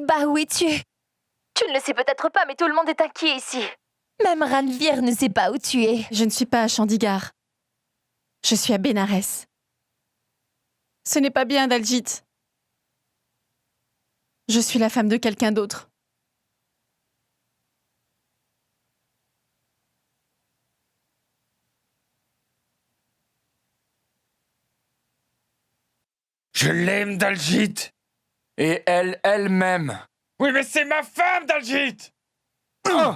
Saïba, où es-tu? Tu ne le sais peut-être pas, mais tout le monde est inquiet ici. Même Ranveer ne sait pas où tu es. Je ne suis pas à Chandigarh. Je suis à Bénarès. Ce n'est pas bien, Daljit. Je suis la femme de quelqu'un d'autre. Je l'aime, Daljit. Et elle, elle-même. Oui, mais c'est ma femme, Daljit. Oh.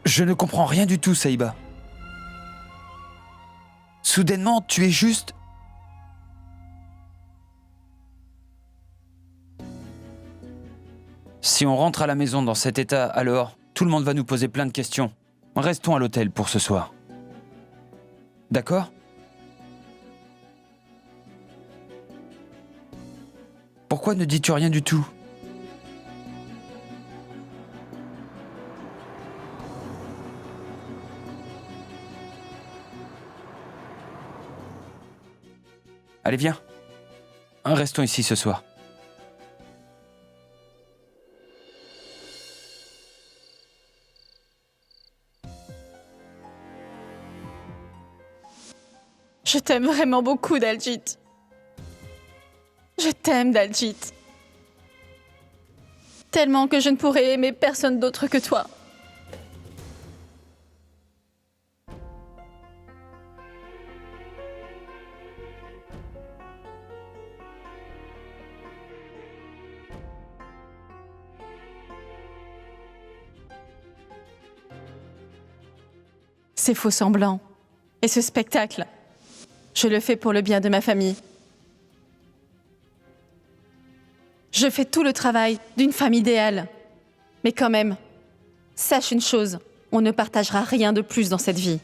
Je ne comprends rien du tout, Saïba. Soudainement, tu es juste... Si on rentre à la maison dans cet état, alors tout le monde va nous poser plein de questions. Restons à l'hôtel pour ce soir. D'accord ? Pourquoi ne dis-tu rien du tout ? Allez, viens. Restons ici ce soir. Je t'aime vraiment beaucoup, Daljit. Je t'aime, Daljit. Tellement que je ne pourrais aimer personne d'autre que toi. Ces faux semblants et ce spectacle, je le fais pour le bien de ma famille. Je fais tout le travail d'une femme idéale. Mais quand même, sache une chose, on ne partagera rien de plus dans cette vie.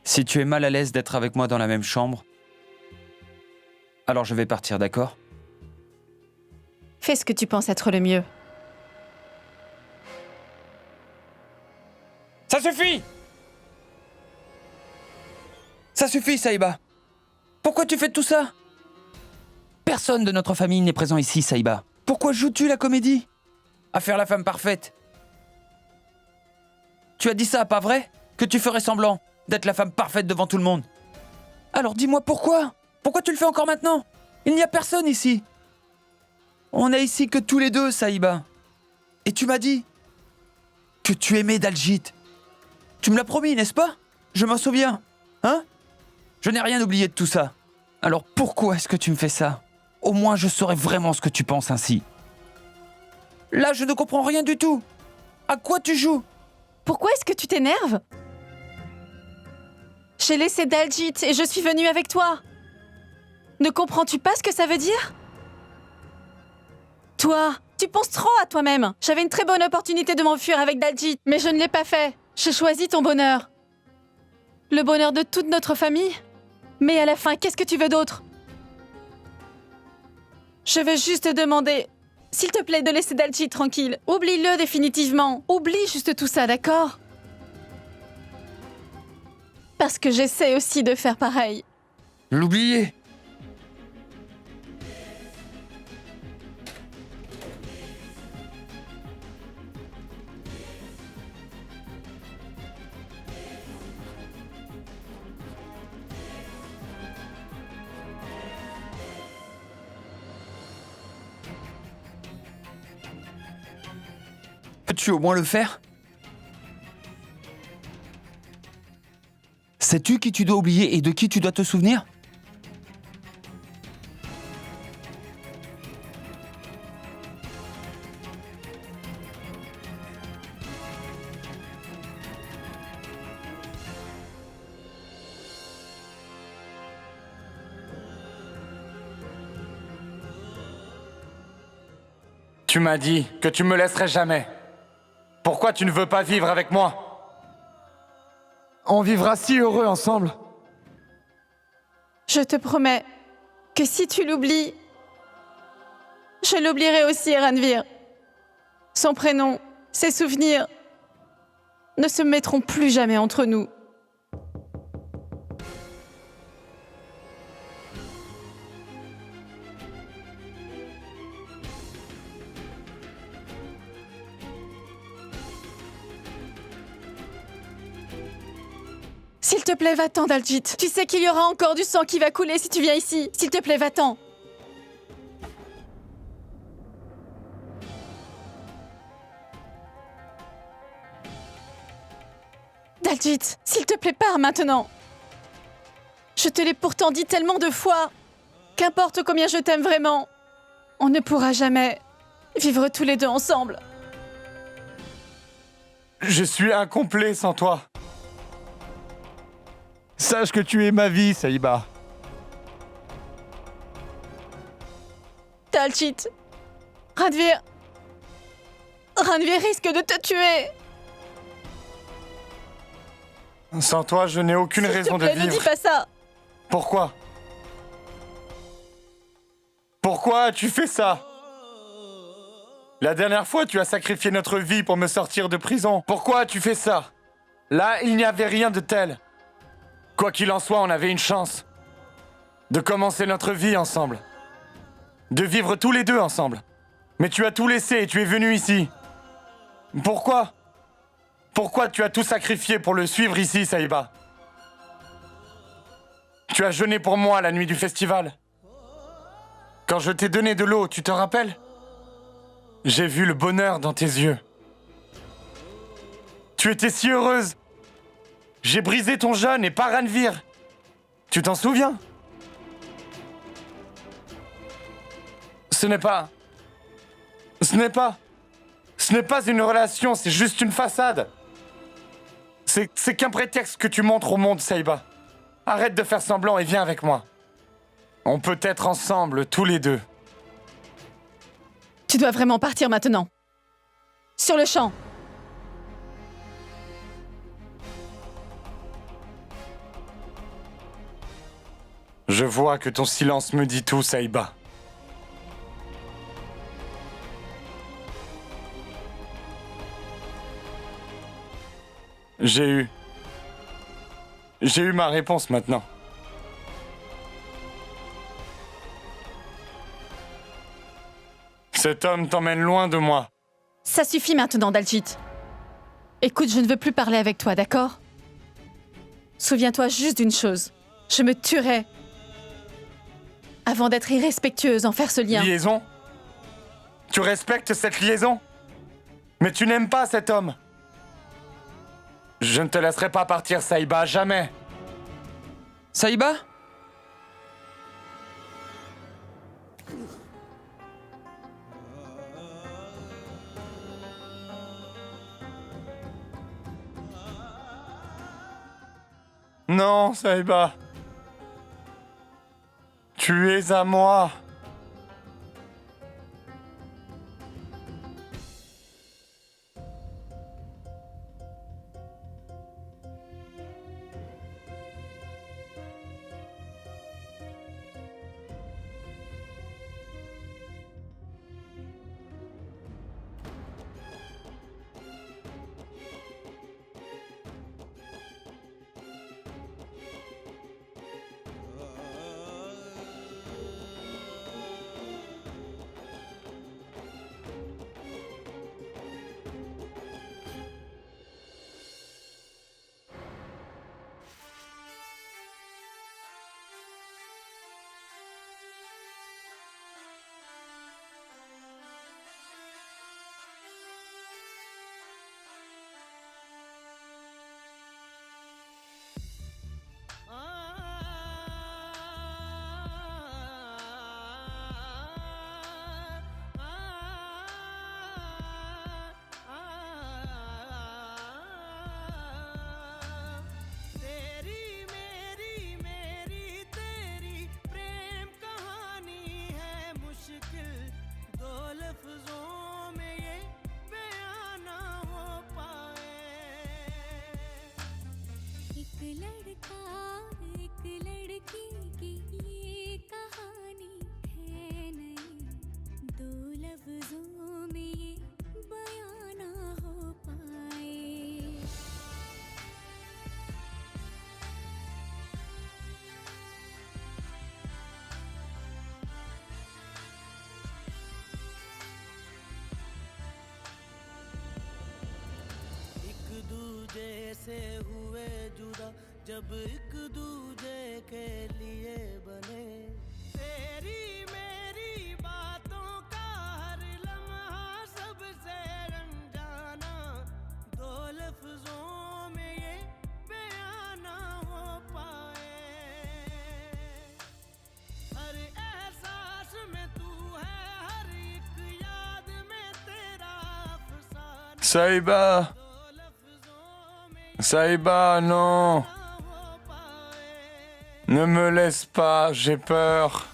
Si tu es mal à l'aise d'être avec moi dans la même chambre, alors je vais partir, d'accord ? Fais ce que tu penses être le mieux. Ça suffit ! Ça suffit, Saïba. Pourquoi tu fais tout ça ? Personne de notre famille n'est présent ici, Saïba. Pourquoi joues-tu la comédie ? À faire la femme parfaite. Tu as dit ça, pas vrai ? Que tu ferais semblant d'être la femme parfaite devant tout le monde. Alors dis-moi pourquoi ? Pourquoi tu le fais encore maintenant ? Il n'y a personne ici. On n'est ici que tous les deux, Saïba. Et tu m'as dit que tu aimais Daljit. Tu me l'as promis, n'est-ce pas ? Je m'en souviens. Hein ? Je n'ai rien oublié de tout ça. Alors pourquoi est-ce que tu me fais ça ? Au moins je saurais vraiment ce que tu penses ainsi. Là, je ne comprends rien du tout. À quoi tu joues ? Pourquoi est-ce que tu t'énerves ? J'ai laissé Daljit et je suis venue avec toi. Ne comprends-tu pas ce que ça veut dire ? Toi, tu penses trop à toi-même. J'avais une très bonne opportunité de m'enfuir avec Daljit, mais je ne l'ai pas fait. J'ai choisi ton bonheur. Le bonheur de toute notre famille. Mais à la fin, qu'est-ce que tu veux d'autre ? Je veux juste te demander, s'il te plaît, de laisser Daljit tranquille. Oublie-le définitivement. Oublie juste tout ça, d'accord ? Parce que j'essaie aussi de faire pareil. L'oublier ? Peux-tu au moins le faire? Sais-tu qui tu dois oublier et de qui tu dois te souvenir? Tu m'as dit que tu me laisserais jamais. Pourquoi tu ne veux pas vivre avec moi? On vivra si heureux ensemble. Je te promets que si tu l'oublies, je l'oublierai aussi, Ranvir. Son prénom, ses souvenirs ne se mettront plus jamais entre nous. S'il te plaît, va-t'en, Daljit. Tu sais qu'il y aura encore du sang qui va couler si tu viens ici. S'il te plaît, va-t'en. Daljit, s'il te plaît, pars maintenant. Je te l'ai pourtant dit tellement de fois. Qu'importe combien je t'aime vraiment, on ne pourra jamais vivre tous les deux ensemble. Je suis incomplet sans toi. Sache que tu es ma vie, Saïba. Daljit, Ranvir risque de te tuer. Sans toi, je n'ai aucune raison de S'il te plaît, vivre. ne dis pas ça. Pourquoi? Pourquoi as-tu fait ça? La dernière fois, tu as sacrifié notre vie pour me sortir de prison. Pourquoi as-tu fait ça? Là, il n'y avait rien de tel. Quoi qu'il en soit, on avait une chance de commencer notre vie ensemble. De vivre tous les deux ensemble. Mais tu as tout laissé et tu es venu ici. Pourquoi? Pourquoi tu as tout sacrifié pour le suivre ici, Saïba? Tu as jeûné pour moi la nuit du festival. Quand je t'ai donné de l'eau, tu te rappelles? J'ai vu le bonheur dans tes yeux. Tu étais si heureuse. J'ai brisé ton jeûne et pas Ranvir. Tu t'en souviens? Ce n'est pas une relation, c'est juste une façade. C'est qu'un prétexte que tu montres au monde, Saïba. Arrête de faire semblant et viens avec moi. On peut être ensemble, tous les deux. Tu dois vraiment partir maintenant. Sur le champ. Je vois que ton silence me dit tout, Saïba. J'ai eu ma réponse maintenant. Cet homme t'emmène loin de moi. Ça suffit maintenant, Daljit. Écoute, je ne veux plus parler avec toi, d'accord? Souviens-toi juste d'une chose. Je me tuerai avant d'être irrespectueuse envers ce lien. Liaison? Tu respectes cette liaison? Mais tu n'aimes pas cet homme. Je ne te laisserai pas partir, Saïba, jamais. Saïba? Non, Saïba. Tu es à moi. Saïba! Saïba, non! Ne me laisse pas, j'ai peur.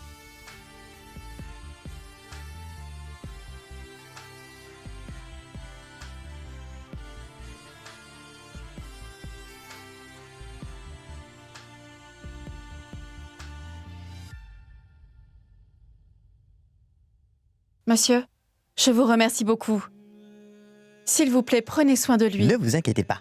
Monsieur, je vous remercie beaucoup. S'il vous plaît, prenez soin de lui. Ne vous inquiétez pas.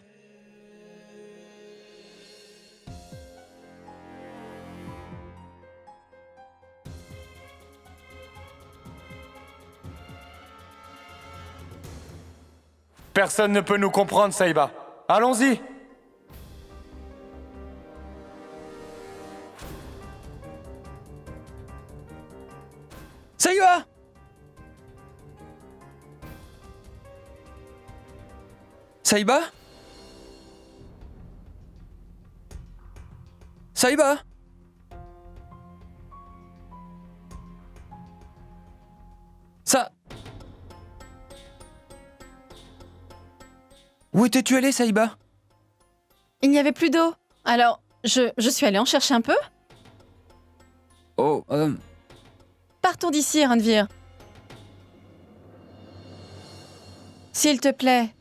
Personne ne peut nous comprendre, Saïba. Allons-y! Saïba! Saïba? Saïba? Ça... Où étais-tu allé, Saïba? Il n'y avait plus d'eau. Alors, je suis allée en chercher un peu. Oh, Partons d'ici, Ranveer. S'il te plaît.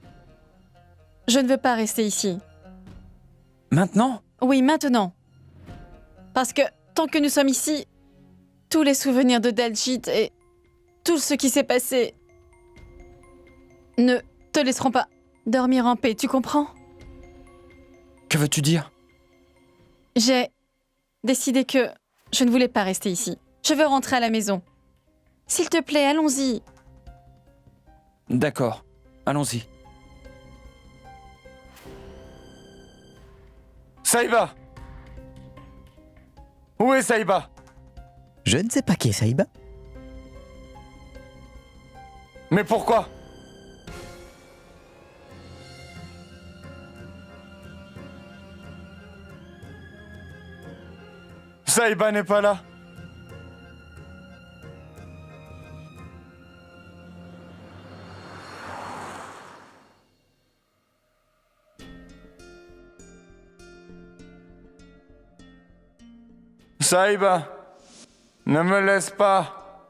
Je ne veux pas rester ici. maintenant? Oui, maintenant. Parce que tant que nous sommes ici, tous les souvenirs de Daljit et tout ce qui s'est passé ne te laisseront pas dormir en paix, tu comprends? Que veux-tu dire? J'ai décidé que je ne voulais pas rester ici. Je veux rentrer à la maison. S'il te plaît, allons-y. D'accord, allons-y. Saïba! Où est Saïba? Je ne sais pas qui est Saïba. Mais pourquoi? Saïba n'est pas là. Saïba, ne me laisse pas.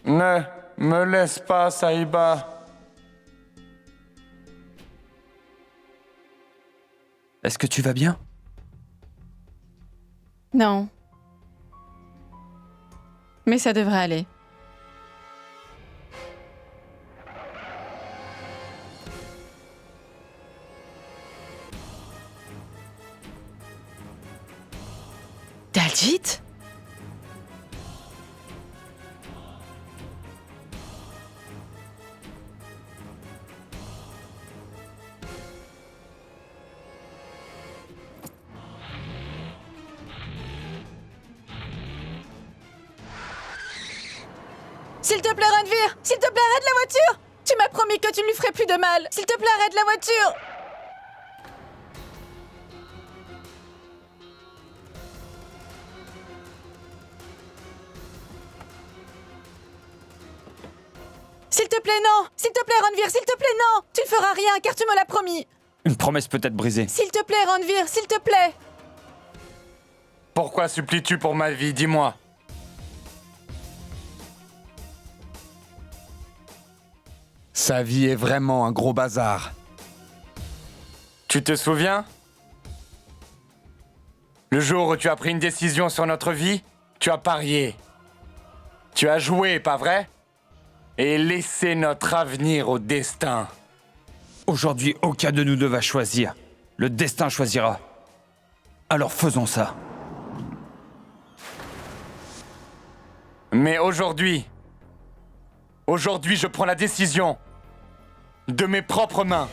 Ne me laisse pas, Saïba. Est-ce que tu vas bien? Non. Mais ça devrait aller. Daljit? S'il te plaît, Ranveer! S'il te plaît, arrête la voiture! Tu m'as promis que tu ne lui ferais plus de mal! S'il te plaît, arrête la voiture! S'il te plaît, non! S'il te plaît, Ranveer, s'il te plaît, non! Tu ne feras rien, car tu me l'as promis! Une promesse peut-être brisée. S'il te plaît, Ranveer, s'il te plaît! Pourquoi supplies-tu pour ma vie? Dis-moi. Sa vie est vraiment un gros bazar. Tu te souviens? Le jour où tu as pris une décision sur notre vie, tu as parié. Tu as joué, pas vrai? Et laissé notre avenir au destin. Aujourd'hui, aucun de nous deux va choisir. Le destin choisira. Alors faisons ça. Mais aujourd'hui, je prends la décision de mes propres mains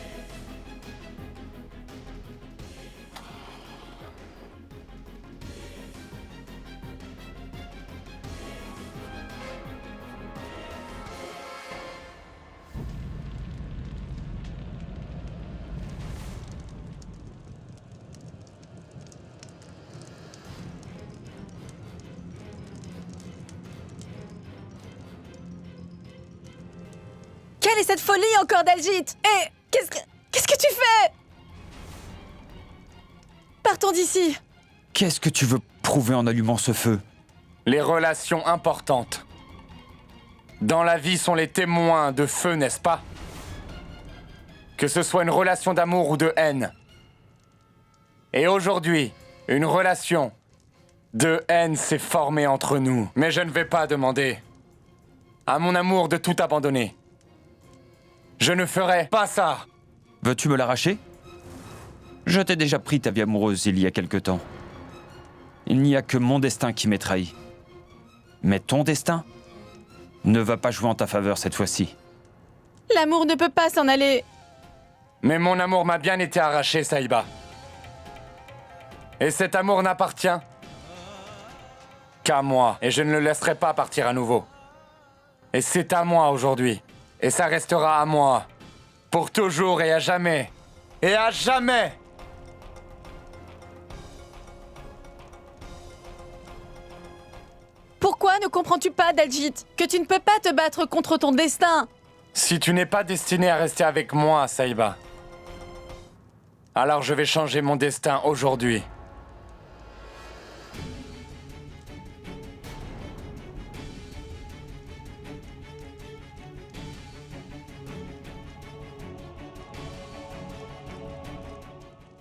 est cette folie encore, Daljit? Et qu'est-ce que tu fais? Partons d'ici. Qu'est-ce que tu veux prouver en allumant ce feu? Les relations importantes. Dans la vie sont les témoins de feu, n'est-ce pas? Que ce soit une relation d'amour ou de haine. Et aujourd'hui, une relation de haine s'est formée entre nous. Mais je ne vais pas demander à mon amour de tout abandonner. Je ne ferai pas ça. Veux-tu me l'arracher? Je t'ai déjà pris ta vie amoureuse il y a quelque temps. Il n'y a que mon destin qui m'est trahi. Mais ton destin ne va pas jouer en ta faveur cette fois-ci. L'amour ne peut pas s'en aller. Mais mon amour m'a bien été arraché, Saïba. Et cet amour n'appartient qu'à moi. Et je ne le laisserai pas partir à nouveau. Et c'est à moi aujourd'hui. Et ça restera à moi. Pour toujours et à jamais. Et à jamais! Pourquoi ne comprends-tu pas, Daljit, que tu ne peux pas te battre contre ton destin? Si tu n'es pas destiné à rester avec moi, Saïba, alors je vais changer mon destin aujourd'hui.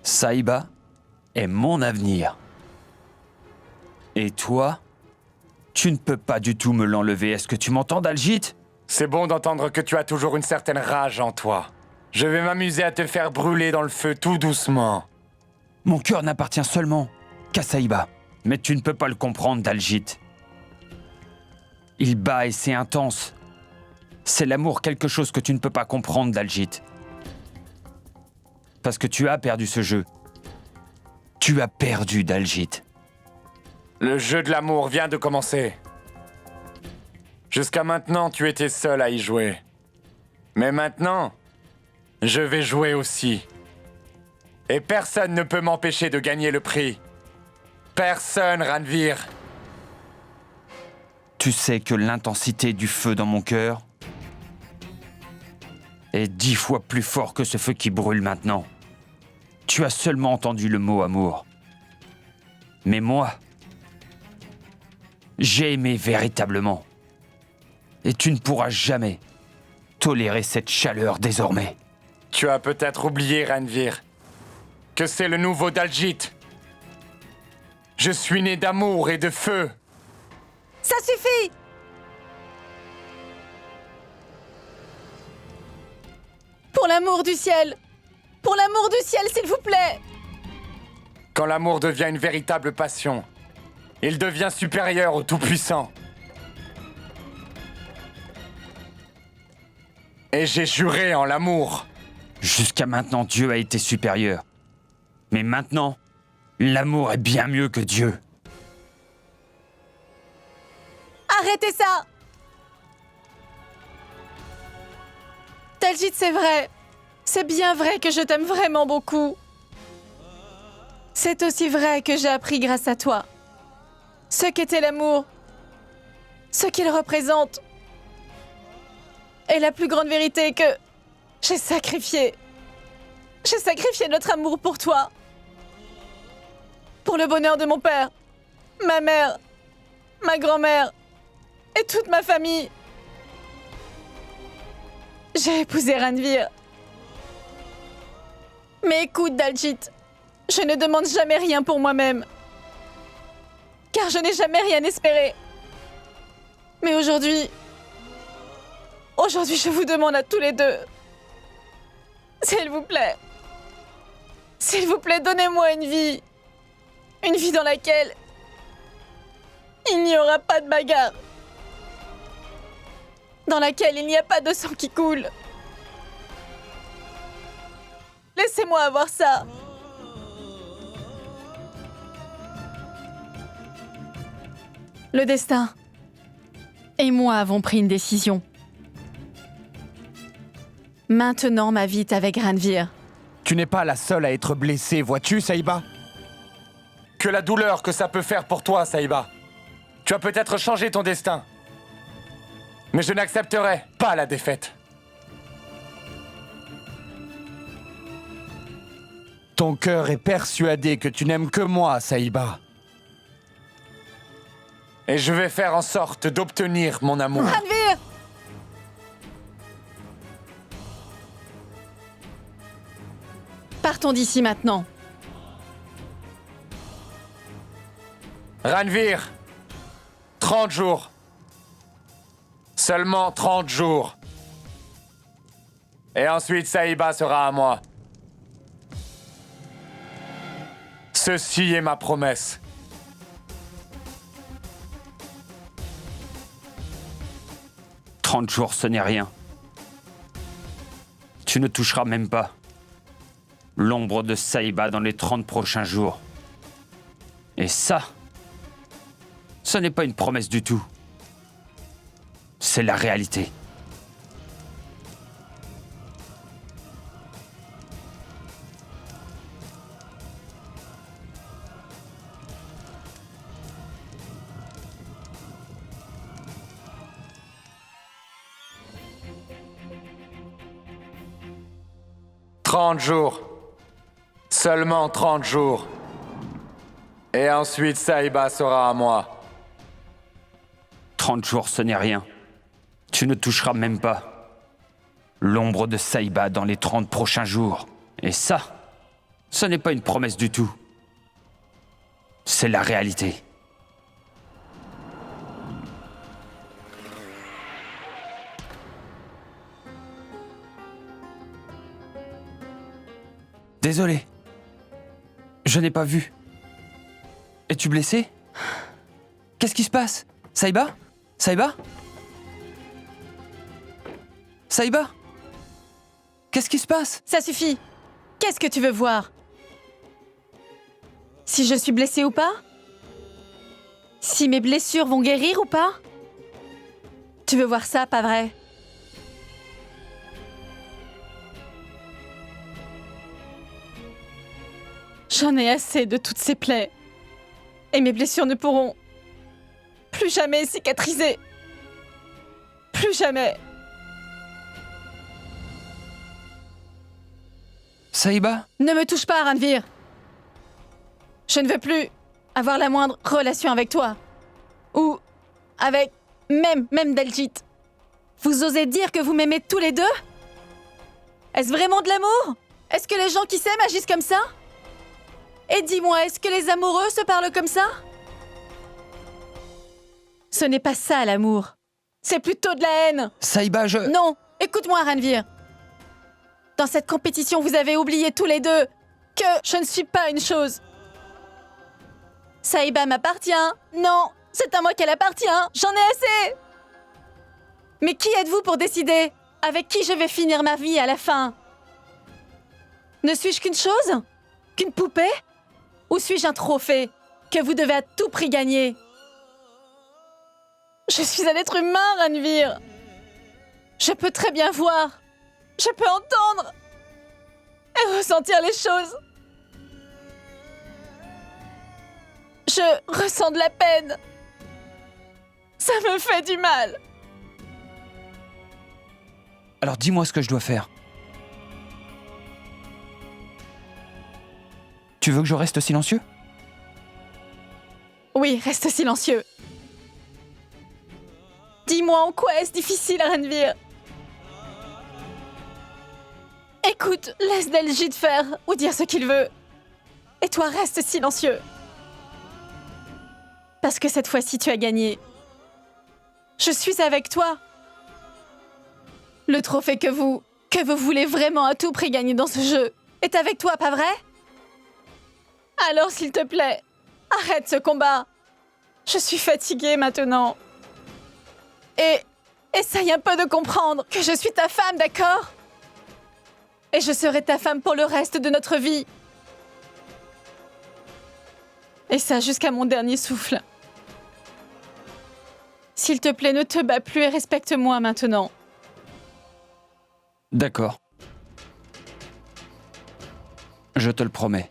Saïba est mon avenir. Et toi, tu ne peux pas du tout me l'enlever. Est-ce que tu m'entends, Daljit? C'est bon d'entendre que tu as toujours une certaine rage en toi. Je vais m'amuser à te faire brûler dans le feu tout doucement. Mon cœur n'appartient seulement qu'à Saïba. Mais tu ne peux pas le comprendre, Daljit. Il bat et c'est intense. C'est l'amour, quelque chose que tu ne peux pas comprendre, Daljit. Parce que tu as perdu ce jeu. Tu as perdu, Daljit. Le jeu de l'amour vient de commencer. Jusqu'à maintenant, tu étais seul à y jouer. Mais maintenant, je vais jouer aussi. Et personne ne peut m'empêcher de gagner le prix. Personne, Ranveer. Tu sais que l'intensité du feu dans mon cœur est 10 fois plus fort que ce feu qui brûle maintenant. Tu as seulement entendu le mot amour. Mais moi, j'ai aimé véritablement. Et tu ne pourras jamais tolérer cette chaleur désormais. Tu as peut-être oublié, Ranveer, que c'est le nouveau Daljit. Je suis né d'amour et de feu. Ça suffit! Pour l'amour du ciel! Pour l'amour du ciel, s'il vous plaît! Quand l'amour devient une véritable passion, il devient supérieur au Tout-Puissant. Et j'ai juré en l'amour. Jusqu'à maintenant, Dieu a été supérieur. Mais maintenant, l'amour est bien mieux que Dieu. Arrêtez ça! Daljit, c'est vrai. C'est bien vrai que je t'aime vraiment beaucoup. C'est aussi vrai que j'ai appris grâce à toi. Ce qu'était l'amour. Ce qu'il représente. Et la plus grande vérité est que j'ai sacrifié. J'ai sacrifié notre amour pour toi. Pour le bonheur de mon père, ma mère, ma grand-mère et toute ma famille. J'ai épousé Ranveer. Mais écoute, Daljit, je ne demande jamais rien pour moi-même. Car je n'ai jamais rien espéré. Mais aujourd'hui, je vous demande à tous les deux. S'il vous plaît, donnez-moi une vie. Une vie dans laquelle il n'y aura pas de bagarre. Dans laquelle il n'y a pas de sang qui coule. Laissez-moi avoir ça. Le destin et moi avons pris une décision. Maintenant, ma vie est avec Ranveer. Tu n'es pas la seule à être blessée, vois-tu, Saïba? Que la douleur que ça peut faire pour toi, Saïba. Tu as peut-être changé ton destin. Mais je n'accepterai pas la défaite. Ton cœur est persuadé que tu n'aimes que moi, Saïba. Et je vais faire en sorte d'obtenir mon amour. Ranveer! Partons d'ici maintenant. Ranveer, 30 jours. Seulement 30 jours. Et ensuite, Saïba sera à moi. Ceci est ma promesse. « 30 jours, ce n'est rien. Tu ne toucheras même pas l'ombre de Saïba dans les 30 prochains jours. Et ça, ce n'est pas une promesse du tout. C'est la réalité. « 30 jours. Seulement 30 jours. Et ensuite, Saïba sera à moi. 30 jours, ce n'est rien. Tu ne toucheras même pas l'ombre de Saïba dans les 30 prochains jours. Et ça, ce n'est pas une promesse du tout. C'est la réalité. Désolé. Je n'ai pas vu. Es-tu blessé? Qu'est-ce qui se passe? Saïba? Saïba? Saïba? Qu'est-ce qui se passe? Ça suffit. Qu'est-ce que tu veux voir? Si je suis blessée ou pas? Si mes blessures vont guérir ou pas? Tu veux voir ça, pas vrai? J'en ai assez de toutes ces plaies. Et mes blessures ne pourront plus jamais cicatriser. Plus jamais. Saïba? Ne me touche pas, Ranveer. Je ne veux plus avoir la moindre relation avec toi. Ou avec même Daljit. Vous osez dire que vous m'aimez tous les deux? Est-ce vraiment de l'amour? Est-ce que les gens qui s'aiment agissent comme ça? Et dis-moi, est-ce que les amoureux se parlent comme ça? Ce n'est pas ça, l'amour. C'est plutôt de la haine. Saïba, je... Non, écoute-moi, Ranveer. Dans cette compétition, vous avez oublié tous les deux que je ne suis pas une chose. Saïba m'appartient. Non, c'est à moi qu'elle appartient. J'en ai assez. Mais qui êtes-vous pour décider avec qui je vais finir ma vie à la fin? Ne suis-je qu'une chose? Qu'une poupée? Ou suis-je un trophée que vous devez à tout prix gagner? Je suis un être humain, Ranveer. Je peux très bien voir. Je peux entendre et ressentir les choses. Je ressens de la peine. Ça me fait du mal. Alors dis-moi ce que je dois faire. Tu veux que je reste silencieux? Oui, reste silencieux. Dis-moi en quoi est-ce difficile, Ranveer? Écoute, laisse Daljit faire ou dire ce qu'il veut. Et toi, reste silencieux. Parce que cette fois-ci, tu as gagné. Je suis avec toi. Le trophée que vous voulez vraiment à tout prix gagner dans ce jeu est avec toi, pas vrai? Alors, s'il te plaît, arrête ce combat. Je suis fatiguée maintenant. Et essaye un peu de comprendre que je suis ta femme, d'accord? Et je serai ta femme pour le reste de notre vie. Et ça jusqu'à mon dernier souffle. S'il te plaît, ne te bats plus et respecte-moi maintenant. D'accord. Je te le promets.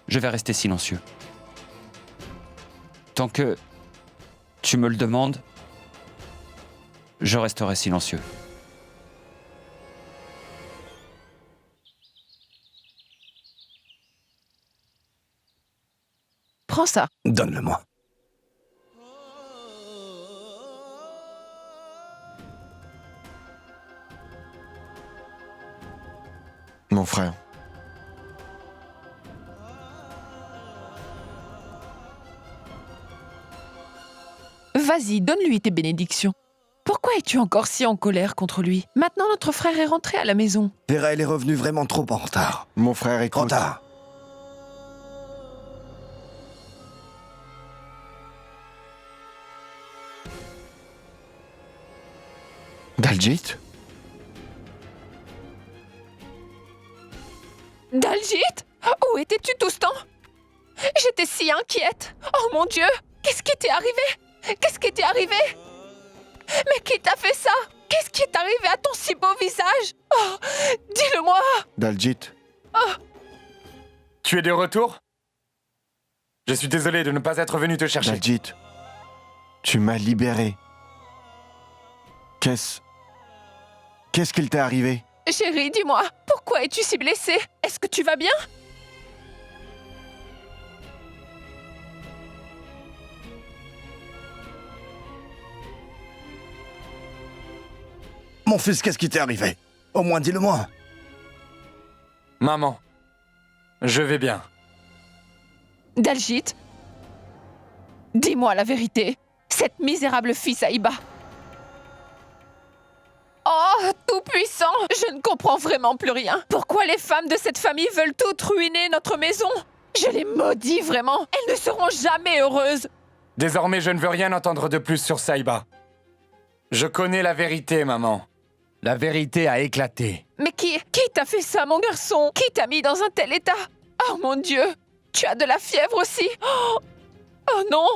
Je vais rester silencieux. Tant que tu me le demandes, je resterai silencieux. prends ça. Donne-le-moi. Mon frère. Vas-y, donne-lui tes bénédictions. Pourquoi es-tu encore si en colère contre lui? Maintenant, notre frère est rentré à la maison. Perel est revenu vraiment trop en retard. Mon frère, écoute. Trop tard. Daljit? Daljit? Où étais-tu tout ce temps? J'étais si inquiète. Oh mon Dieu! Qu'est-ce qui t'est arrivé? Qu'est-ce qui t'est arrivé? Mais qui t'a fait ça? Qu'est-ce qui est arrivé à ton si beau visage? Oh, dis-le-moi! Daljit? Tu es de retour? Je suis désolé de ne pas être venu te chercher. Daljit, tu m'as libéré. Qu'est-ce qu'il t'est arrivé? Chérie, dis-moi, pourquoi es-tu si blessée? Est-ce que tu vas bien? Mon fils, qu'est-ce qui t'est arrivé? Au moins, dis-le-moi. Maman, je vais bien. Daljit, dis-moi la vérité. Cette misérable fille Saïba. Oh, tout-puissant, je ne comprends vraiment plus rien. Pourquoi les femmes de cette famille veulent toutes ruiner notre maison? Je les maudis vraiment. Elles ne seront jamais heureuses. Désormais, je ne veux rien entendre de plus sur Saïba. Je connais la vérité, maman. La vérité a éclaté. Mais qui t'a fait ça, mon garçon? Qui t'a mis dans un tel état? Oh mon Dieu, tu as de la fièvre aussi? Oh non!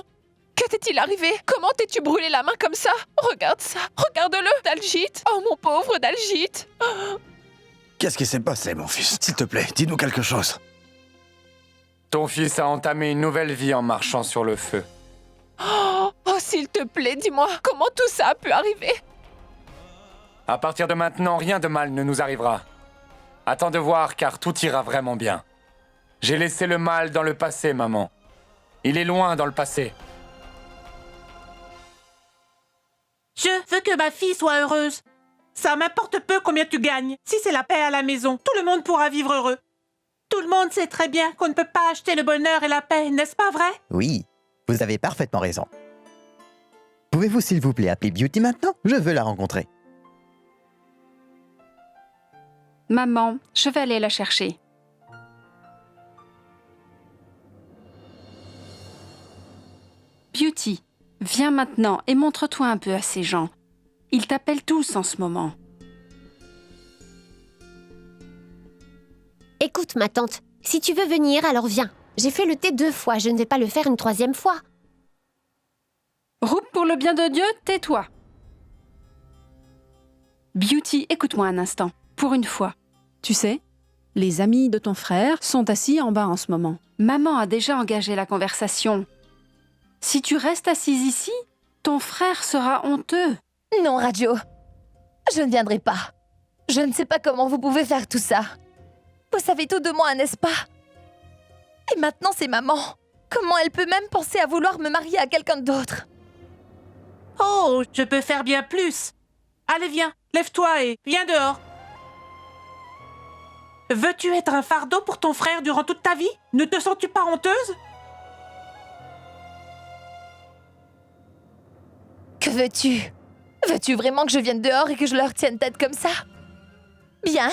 Que t'est-il arrivé? Comment t'es-tu brûlé la main comme ça? Regarde ça, regarde-le, Daljit. Oh mon pauvre Daljit. Qu'est-ce qui s'est passé, mon fils? S'il te plaît, dis-nous quelque chose. Ton fils a entamé une nouvelle vie en marchant sur le feu. Oh, s'il te plaît, dis-moi, comment tout ça a pu arriver? À partir de maintenant, rien de mal ne nous arrivera. Attends de voir, car tout ira vraiment bien. J'ai laissé le mal dans le passé, maman. Il est loin dans le passé. Je veux que ma fille soit heureuse. Ça m'importe peu combien tu gagnes. Si c'est la paix à la maison, tout le monde pourra vivre heureux. Tout le monde sait très bien qu'on ne peut pas acheter le bonheur et la paix, n'est-ce pas vrai? Oui, vous avez parfaitement raison. Pouvez-vous s'il vous plaît appeler Beauty maintenant? Je veux la rencontrer. Maman, je vais aller la chercher. Beauty, viens maintenant et montre-toi un peu à ces gens. Ils t'appellent tous en ce moment. Écoute, ma tante, si tu veux venir, alors viens. J'ai fait le thé 2 fois, je ne vais pas le faire une 3e fois. Roupe, pour le bien de Dieu, tais-toi. Beauty, écoute-moi un instant, pour une fois. Tu sais, les amis de ton frère sont assis en bas en ce moment. Maman a déjà engagé la conversation. Si tu restes assise ici, ton frère sera honteux. Non, Radio. Je ne viendrai pas. Je ne sais pas comment vous pouvez faire tout ça. Vous savez tout de moi, n'est-ce pas? Et maintenant, c'est maman. Comment elle peut même penser à vouloir me marier à quelqu'un d'autre? Oh, je peux faire bien plus. Allez, viens, lève-toi et viens dehors. Veux-tu être un fardeau pour ton frère durant toute ta vie? Ne te sens-tu pas honteuse? Que veux-tu? Veux-tu vraiment que je vienne dehors et que je leur tienne tête comme ça? Bien.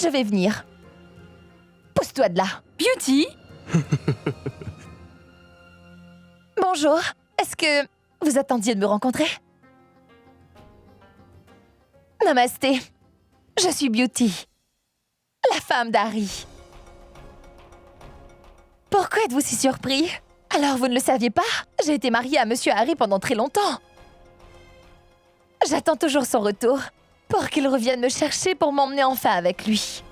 Je vais venir. Pousse-toi de là. Beauty? Bonjour. Est-ce que vous attendiez de me rencontrer? Namasté. Je suis Beauty. La femme d'Harry. Pourquoi êtes-vous si surpris? Alors vous ne le saviez pas? J'ai été mariée à Monsieur Harry pendant très longtemps. J'attends toujours son retour pour qu'il revienne me chercher pour m'emmener enfin avec lui.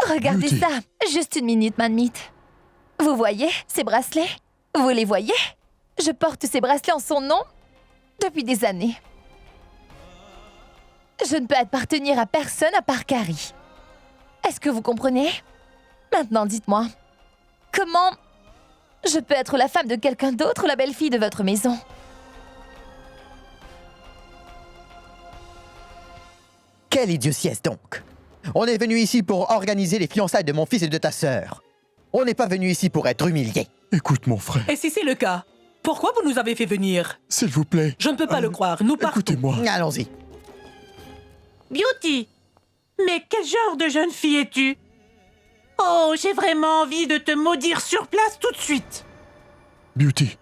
Regardez Beauty. ça, juste une minute, Manmite. Vous voyez ces bracelets? Vous les voyez? Je porte ces bracelets en son nom depuis des années. Je ne peux appartenir à personne à part Carrie. Est-ce que vous comprenez? Maintenant, dites-moi, Comment je peux être la femme de quelqu'un d'autre, la belle-fille de votre maison? Quelle idiotiesse donc! On est venu ici pour organiser les fiançailles de mon fils et de ta sœur. On n'est pas venu ici pour être humilié. Écoute, mon frère, Et si c'est le cas, pourquoi vous nous avez fait venir? s'il vous plaît. Je ne peux pas le croire, nous partons. Écoutez-moi. Allons-y. Beauty! Mais quel genre de jeune fille es-tu? Oh, j'ai vraiment envie de te maudire sur place tout de suite. Beauty,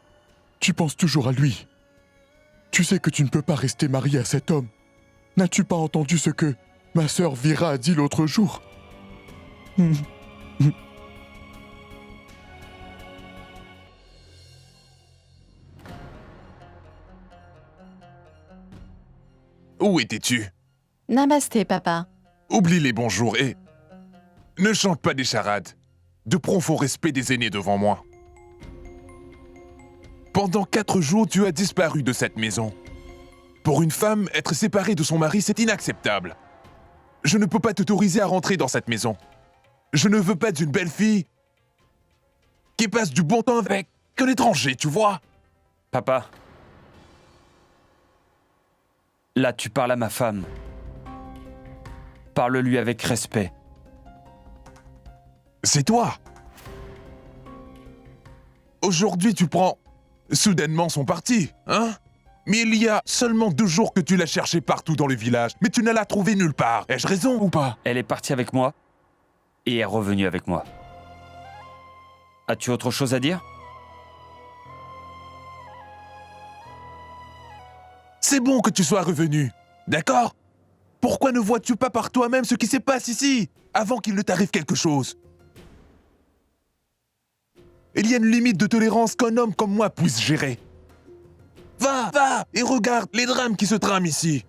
tu penses toujours à lui. Tu sais que tu ne peux pas rester mariée à cet homme. N'as-tu pas entendu ce que ma sœur Vira a dit l'autre jour? Où étais-tu? Namasté, papa. Oublie les bonjours et... Ne chante pas des charades. De profond respect des aînés devant moi. Pendant 4 jours, tu as disparu de cette maison. Pour une femme, être séparée de son mari, c'est inacceptable. Je ne peux pas t'autoriser à rentrer dans cette maison. Je ne veux pas d'une belle fille qui passe du bon temps avec un étranger, tu vois? Papa. Là, tu parles à ma femme. Parle-lui avec respect. C'est toi. Aujourd'hui, tu prends soudainement son parti, hein? Mais il y a seulement 2 jours que tu l'as cherché partout dans le village, mais tu ne l'as trouvé nulle part. Ai-je raison ou pas? Elle est partie avec moi et est revenue avec moi. As-tu autre chose à dire? C'est bon que tu sois revenu, d'accord? Pourquoi ne vois-tu pas par toi-même ce qui se passe ici, avant qu'il ne t'arrive quelque chose? Il y a une limite de tolérance qu'un homme comme moi puisse gérer. Va et regarde les drames qui se trament ici.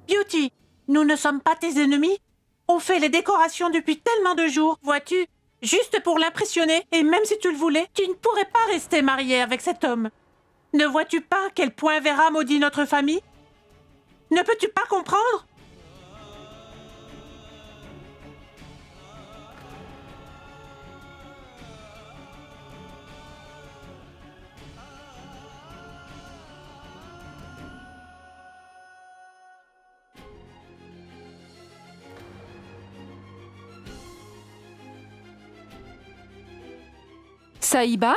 Beauty, nous ne sommes pas tes ennemis. On fait les décorations depuis tellement de jours, vois-tu? Juste pour l'impressionner, et même si tu le voulais, tu ne pourrais pas rester mariée avec cet homme. Ne vois-tu pas à quel point Vera maudit notre famille? Ne peux-tu pas comprendre? Saïba?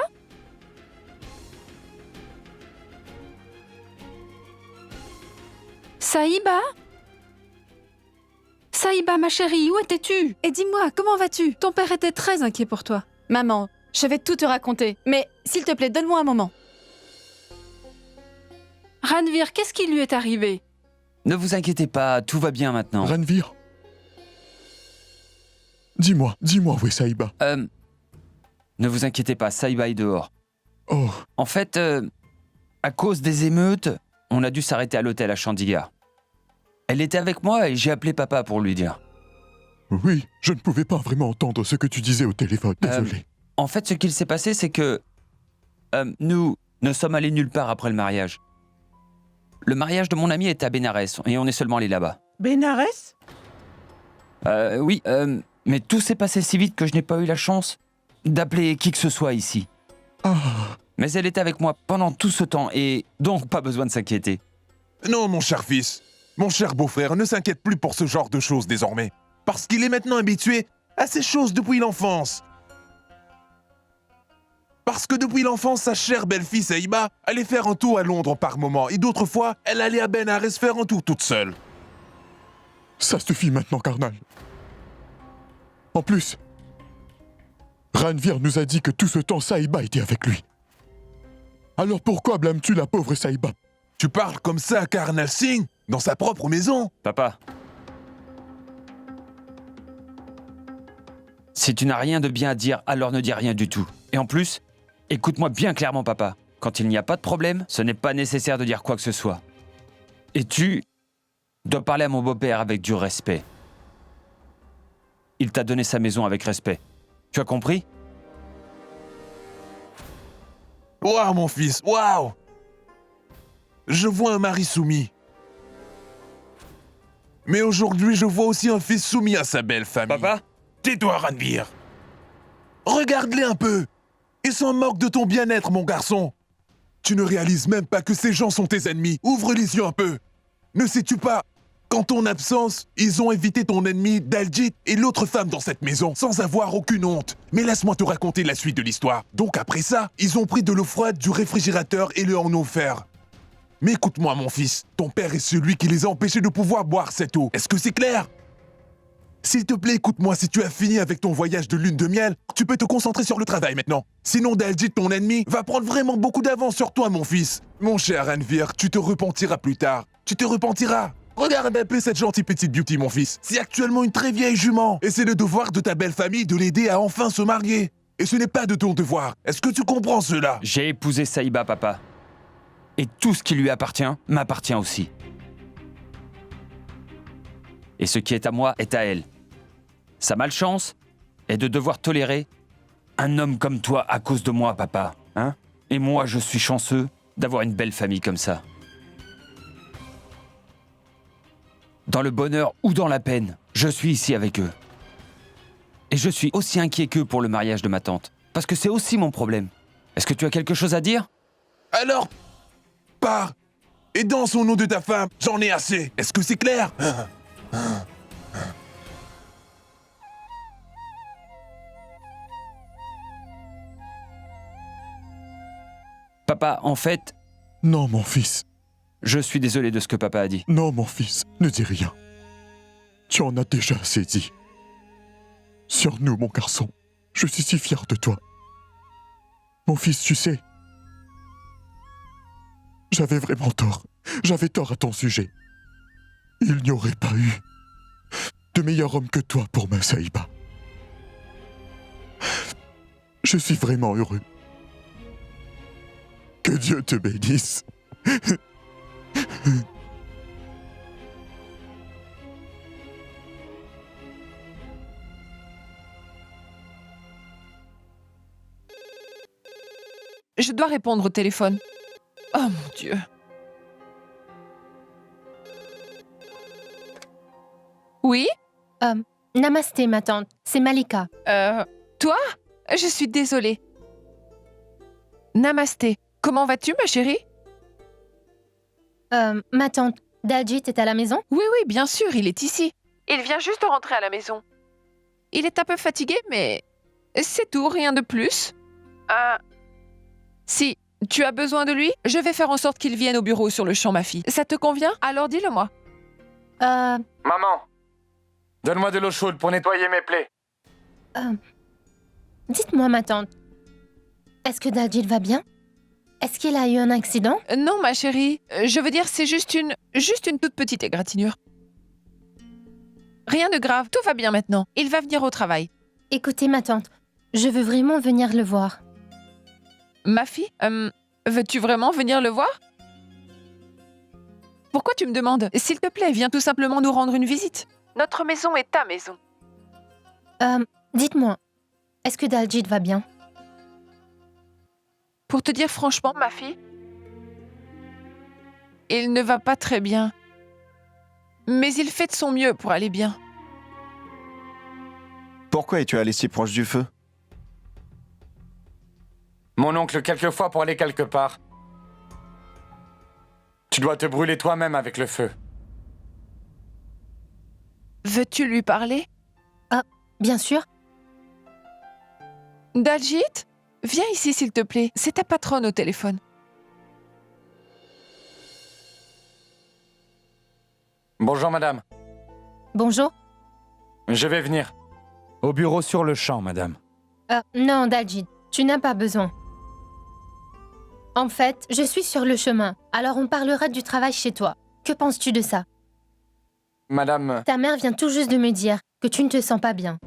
Saïba? Saïba, ma chérie, où étais-tu? Et dis-moi, comment vas-tu? Ton père était très inquiet pour toi. Maman, je vais tout te raconter. Mais s'il te plaît, donne-moi un moment. Ranvir, qu'est-ce qui lui est arrivé? Ne vous inquiétez pas, tout va bien maintenant. Ranvir? Dis-moi où est Saïba? Ne vous inquiétez pas, Saïba est dehors. Oh. En fait, à cause des émeutes, on a dû s'arrêter à l'hôtel à Chandigarh. Elle était avec moi et j'ai appelé papa pour lui dire. Oui, je ne pouvais pas vraiment entendre ce que tu disais au téléphone, désolé. En fait, ce qu'il s'est passé, c'est que nous ne sommes allés nulle part après le mariage. Le mariage de mon ami est à Bénarès et on est seulement allés là-bas. Bénarès? Oui, mais tout s'est passé si vite que je n'ai pas eu la chance d'appeler qui que ce soit ici. Ah. Mais elle était avec moi pendant tout ce temps et donc pas besoin de s'inquiéter. Non, mon cher fils, mon cher beau-frère, ne s'inquiète plus pour ce genre de choses désormais, parce qu'il est maintenant habitué à ces choses depuis l'enfance. Parce que depuis l'enfance, sa chère belle-fille Saïba allait faire un tour à Londres par moment, et d'autres fois, elle allait à Bénarès faire un tour toute seule. Ça suffit maintenant, Karnal. En plus, Ranvir nous a dit que tout ce temps, Saïba était avec lui. Alors pourquoi blâmes-tu la pauvre Saïba? Tu parles comme ça à Karnal Singh, dans sa propre maison? Papa. Si tu n'as rien de bien à dire, alors ne dis rien du tout. Et en plus, écoute-moi bien clairement, papa. Quand il n'y a pas de problème, ce n'est pas nécessaire de dire quoi que ce soit. Et tu dois parler à mon beau-père avec du respect. Il t'a donné sa maison avec respect. Tu as compris? Waouh, mon fils, waouh! Je vois un mari soumis. Mais aujourd'hui, je vois aussi un fils soumis à sa belle famille. Papa? Tais-toi, Ranveer. Regarde-les un peu. Ils s'en moquent de ton bien-être, mon garçon. Tu ne réalises même pas que ces gens sont tes ennemis. Ouvre les yeux un peu. Ne sais-tu pas qu'en ton absence, ils ont évité ton ennemi, Daljit, et l'autre femme dans cette maison, sans avoir aucune honte. Mais laisse-moi te raconter la suite de l'histoire. Donc après ça, ils ont pris de l'eau froide du réfrigérateur et le en offert. Mais écoute-moi, mon fils, ton père est celui qui les a empêchés de pouvoir boire cette eau. Est-ce que c'est clair? S'il te plaît, écoute-moi, si tu as fini avec ton voyage de lune de miel, tu peux te concentrer sur le travail maintenant. Sinon, Daljit, ton ennemi, va prendre vraiment beaucoup d'avance sur toi, mon fils. Mon cher Ranveer, tu te repentiras plus tard. Tu te repentiras. Regarde un peu cette gentille petite beauty, mon fils. C'est actuellement une très vieille jument. Et c'est le devoir de ta belle famille de l'aider à enfin se marier. Et ce n'est pas de ton devoir. Est-ce que tu comprends cela? J'ai épousé Saïba, papa. Et tout ce qui lui appartient m'appartient aussi. Et ce qui est à moi est à elle. Sa malchance est de devoir tolérer un homme comme toi à cause de moi, papa. Hein? Et moi, je suis chanceux d'avoir une belle famille comme ça. Dans le bonheur ou dans la peine, je suis ici avec eux. Et je suis aussi inquiet qu'eux pour le mariage de ma tante. Parce que c'est aussi mon problème. Est-ce que tu as quelque chose à dire? Alors, pars et danse au nom de ta femme. J'en ai assez. Est-ce que c'est clair? Papa, en fait... Non, mon fils. Je suis désolé de ce que papa a dit. Non, mon fils, ne dis rien. Tu en as déjà assez dit. Sur nous, mon garçon, je suis si fier de toi. Mon fils, tu sais, j'avais vraiment tort. J'avais tort à ton sujet. Il n'y aurait pas eu de meilleur homme que toi pour ma Saïba. Je suis vraiment heureux. Que Dieu te bénisse. Je dois répondre au téléphone. Oh mon Dieu. Oui? Namasté, ma tante. C'est Malika. Toi? Je suis désolée. Namasté. Comment vas-tu, ma chérie? Ma tante, Daljit est à la maison? Oui, bien sûr, il est ici. Il vient juste de rentrer à la maison. Il est un peu fatigué, mais c'est tout, rien de plus. Si tu as besoin de lui, je vais faire en sorte qu'il vienne au bureau sur le champ, ma fille. Ça te convient? Alors dis-le-moi. Maman, donne-moi de l'eau chaude pour nettoyer mes plaies. Dites-moi, ma tante, est-ce que Daljit va bien? Est-ce qu'il a eu un accident? Non, ma chérie. Je veux dire, c'est juste une toute petite égratignure. Rien de grave, tout va bien maintenant. Il va venir au travail. Écoutez, ma tante, je veux vraiment venir le voir. Ma fille, veux-tu vraiment venir le voir? Pourquoi tu me demandes? S'il te plaît, viens tout simplement nous rendre une visite. Notre maison est ta maison. Dites-moi, est-ce que Daljit va bien? Pour te dire franchement, ma fille, il ne va pas très bien. Mais il fait de son mieux pour aller bien. Pourquoi es-tu allé si proche du feu? Mon oncle, quelquefois pour aller quelque part, tu dois te brûler toi-même avec le feu. Veux-tu lui parler? Bien sûr. Daljit, viens ici s'il te plaît. C'est ta patronne au téléphone. Bonjour, madame. Bonjour. Je vais venir. Au bureau sur le champ, madame. Non, Daljit, tu n'as pas besoin. En fait, je suis sur le chemin, alors on parlera du travail chez toi. Que penses-tu de ça? Madame... Ta mère vient tout juste de me dire que tu ne te sens pas bien.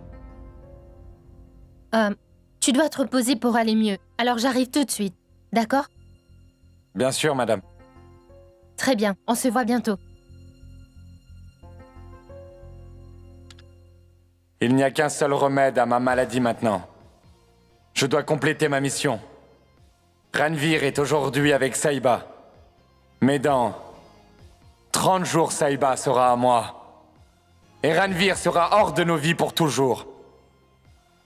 Tu dois te reposer pour aller mieux, alors j'arrive tout de suite, d'accord? Bien sûr, madame. Très bien, on se voit bientôt. Il n'y a qu'un seul remède à ma maladie maintenant. Je dois compléter ma mission. Ranveer est aujourd'hui avec Saïba. Mais dans 30 jours, Saïba sera à moi. Et Ranvir sera hors de nos vies pour toujours.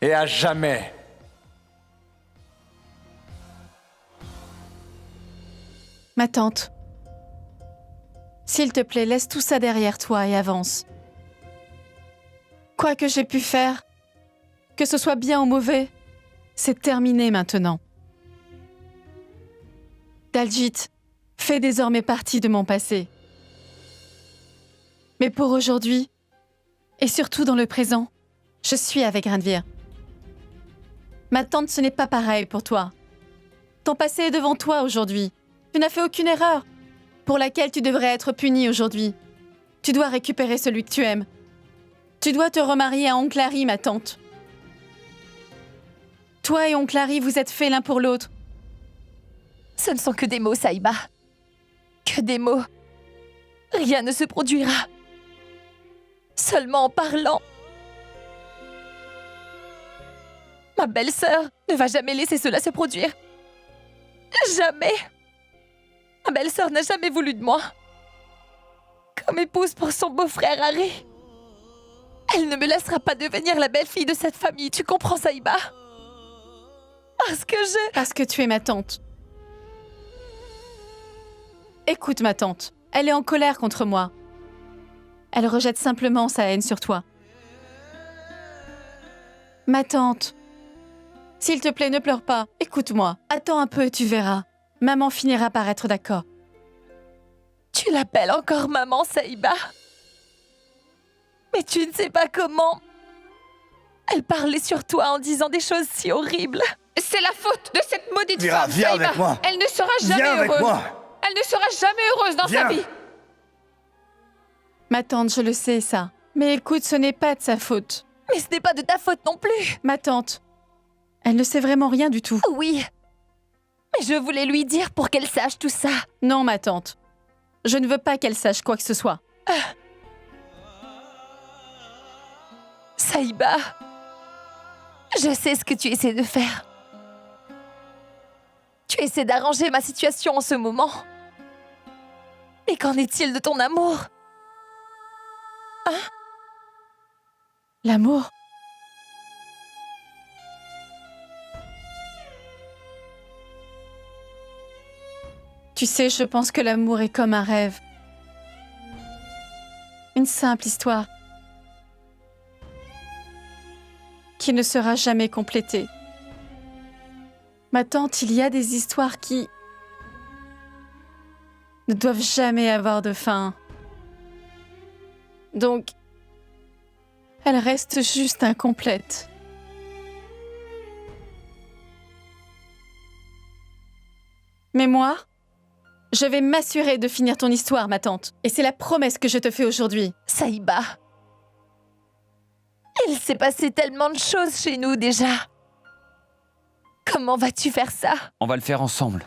Et à jamais. Ma tante, s'il te plaît, laisse tout ça derrière toi et avance. Quoi que j'ai pu faire, que ce soit bien ou mauvais, c'est terminé maintenant. Daljit fait désormais partie de mon passé. Mais pour aujourd'hui, et surtout dans le présent, je suis avec Ranvir. Ma tante, ce n'est pas pareil pour toi. Ton passé est devant toi aujourd'hui. Tu n'as fait aucune erreur pour laquelle tu devrais être puni aujourd'hui. Tu dois récupérer celui que tu aimes. Tu dois te remarier à Oncle Harry, ma tante. Toi et Oncle Harry, vous êtes faits l'un pour l'autre. Ce ne sont que des mots, Saïba. Que des mots. Rien ne se produira. Seulement en parlant. Ma belle-sœur ne va jamais laisser cela se produire. Jamais. Ma belle-sœur n'a jamais voulu de moi. Comme épouse pour son beau-frère Harry. Elle ne me laissera pas devenir la belle-fille de cette famille, tu comprends, Saïba? Parce que tu es ma tante. Écoute, ma tante, elle est en colère contre moi. Elle rejette simplement sa haine sur toi. Ma tante, s'il te plaît, ne pleure pas. Écoute-moi, attends un peu et tu verras. Maman finira par être d'accord. Tu l'appelles encore maman, Saïba? Mais tu ne sais pas comment. Elle parlait sur toi en disant des choses si horribles. C'est la faute de cette maudite Mira, femme, viens Saïba. avec moi. Elle ne sera jamais Viens avec heureuse. moi. Elle ne sera jamais heureuse dans sa Viens. vie. Ma tante, je le sais, ça. Mais écoute, ce n'est pas de sa faute. Mais ce n'est pas de ta faute non plus. Ma tante, elle ne sait vraiment rien du tout. Oui. Mais je voulais lui dire pour qu'elle sache tout ça. Non, ma tante. Je ne veux pas qu'elle sache quoi que ce soit. Saïba, je sais ce que tu essaies de faire. Tu essaies d'arranger ma situation en ce moment. Mais qu'en est-il de ton amour? Hein? L'amour? Tu sais, je pense que l'amour est comme un rêve. Une simple histoire qui ne sera jamais complétée. Ma tante, il y a des histoires qui ne doivent jamais avoir de fin. Donc, elles restent juste incomplètes. Mais moi, je vais m'assurer de finir ton histoire, ma tante. Et c'est la promesse que je te fais aujourd'hui. Saïba, il s'est passé tellement de choses chez nous déjà. Comment vas-tu faire ça? On va le faire ensemble.